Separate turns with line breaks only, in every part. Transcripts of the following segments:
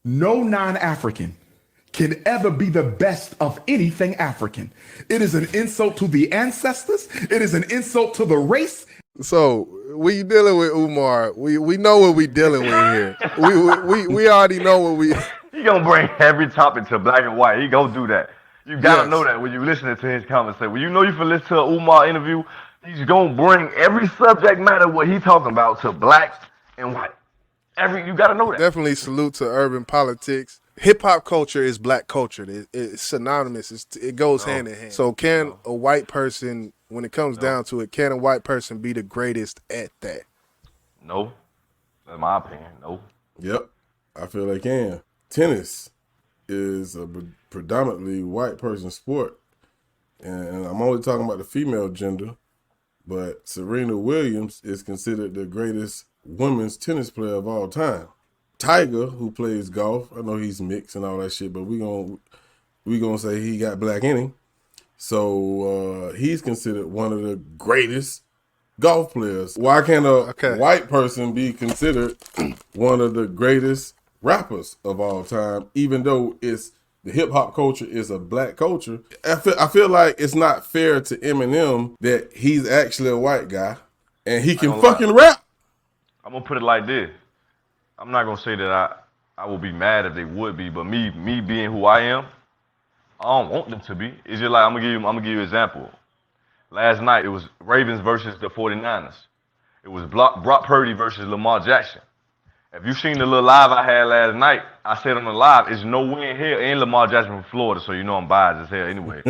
No non-African can ever be the best of anything African. It is an insult to the ancestors. It is an insult to the race.
So we dealing with Umar. We know what we dealing with here. We already know what we.
He gonna bring every topic to black and white. He gonna do that. You gotta
Yes.
know that when you listening to his conversation. When you know you for listen to an Umar interview, he's gonna bring every subject matter what he talking about to black and white. You gotta know that.
Definitely salute to urban politics. Hip hop culture is black culture. It's synonymous. It goes hand in hand. So can a white person, when it comes down to it, can a white person be the greatest at that?
No, that's my opinion. No.
Yep, I feel they can. Tennis is a predominantly white person sport, and I'm only talking about the female gender, but Serena Williams is considered the greatest women's tennis player of all time. Tiger, who plays golf, I know he's mixed and all that shit, but we gonna say he got black in him. So he's considered one of the greatest golf players. Why can't a white person be considered one of the greatest rappers of all time, even though it's the hip hop culture is a black culture? I feel like it's not fair to Eminem that he's actually a white guy and he can fucking rap.
I'm gonna put it like this. I'm not gonna say that I will be mad if they would be, but me being who I am, I don't want them to be. It's just like I'm gonna give you an example. Last night it was Ravens versus the 49ers. It was Brock Purdy versus Lamar Jackson. If you seen the little live I had last night, I said on the live, it's no way in hell, and Lamar Jackson from Florida, so you know I'm biased as hell anyway.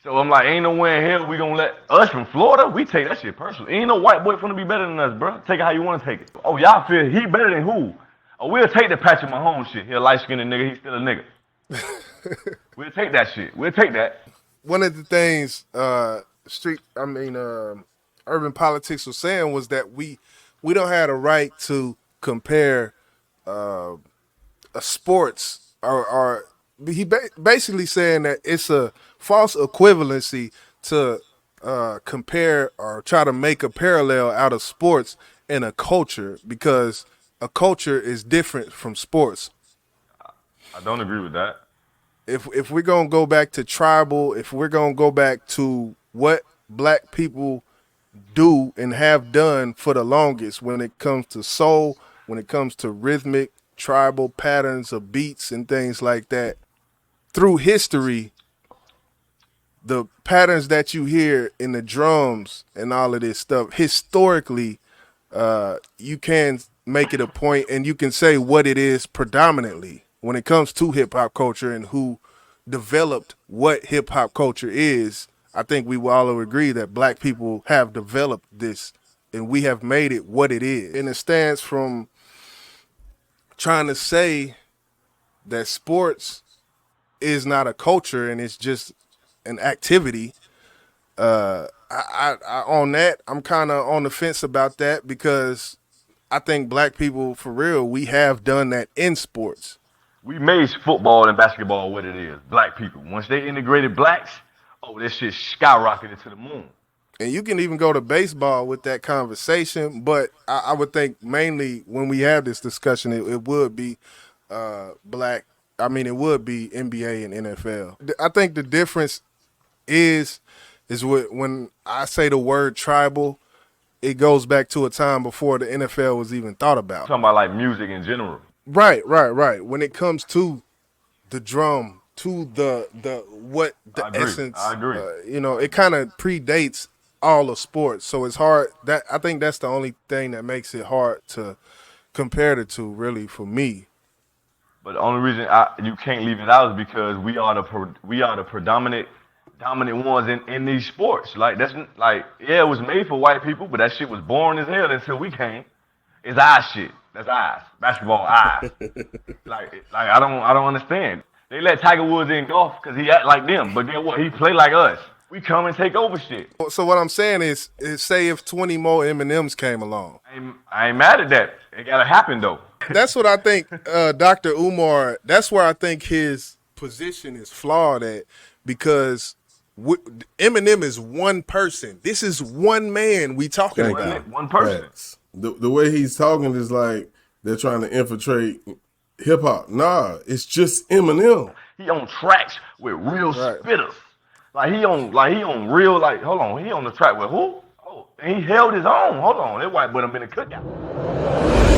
So I'm like, ain't no way in hell we gonna let us from Florida, we take that shit personally. Ain't no white boy finna be better than us, bro. Take it how you wanna take it. Oh, y'all feel he better than who? Oh, we'll take the Patrick Mahomes shit. He a light-skinned nigga, he's still a nigga. We'll take that shit. We'll take that.
One of the things urban politics was saying was that we don't have a right to compare a sports or he basically saying that it's a false equivalency to compare or try to make a parallel out of sports and a culture, because a culture is different from sports.
I don't agree with that.
If we're gonna go back to tribal, if we're gonna go back to what black people do and have done for the longest when it comes to soul, when it comes to rhythmic, tribal patterns of beats and things like that, through history, the patterns that you hear in the drums and all of this stuff, historically, you can make it a point and you can say what it is predominantly when it comes to hip hop culture and who developed what hip hop culture is. I think we will all agree that black people have developed this and we have made it what it is. And it stands from trying to say that sports is not a culture and it's just an activity. I on that, I'm kind of on the fence about that, because I think black people, for real, we have done that in sports.
We made football and basketball what it is. Black people. Once they integrated blacks, oh, this shit skyrocketed to the moon.
And you can even go to baseball with that conversation, but I would think mainly when we have this discussion, it would be black. I mean, it would be NBA and NFL. I think the difference is when I say the word tribal, it goes back to a time before the NFL was even thought about.
I'm talking about like music in general.
Right. When it comes to the drum, to the essence,
I agree.
It kind of predates all of sports, so it's hard. That I think that's the only thing that makes it hard to compare the two, really, for me.
But the only reason you can't leave it out is because we are the predominant dominant ones in these sports. Like that's like it was made for white people, but that shit was boring as hell until we came. It's our shit. That's ours. Basketball ours. like I don't understand. They let Tiger Woods in golf because he act like them, but then what? He play like us. We come and take over shit.
So what I'm saying is say if 20 more Eminems came along.
I ain't mad at that. It gotta happen though.
That's what I think, Dr. Umar. That's where I think his position is flawed at, because Eminem is one person. This is one man we talking about.
One person.
The way he's talking is like they're trying to infiltrate hip hop. Nah, it's just Eminem.
He on tracks with real spitters. Like he on real, like, hold on, he on the track with who? Oh, and he held his own. Hold on, that white boy done been a cookout.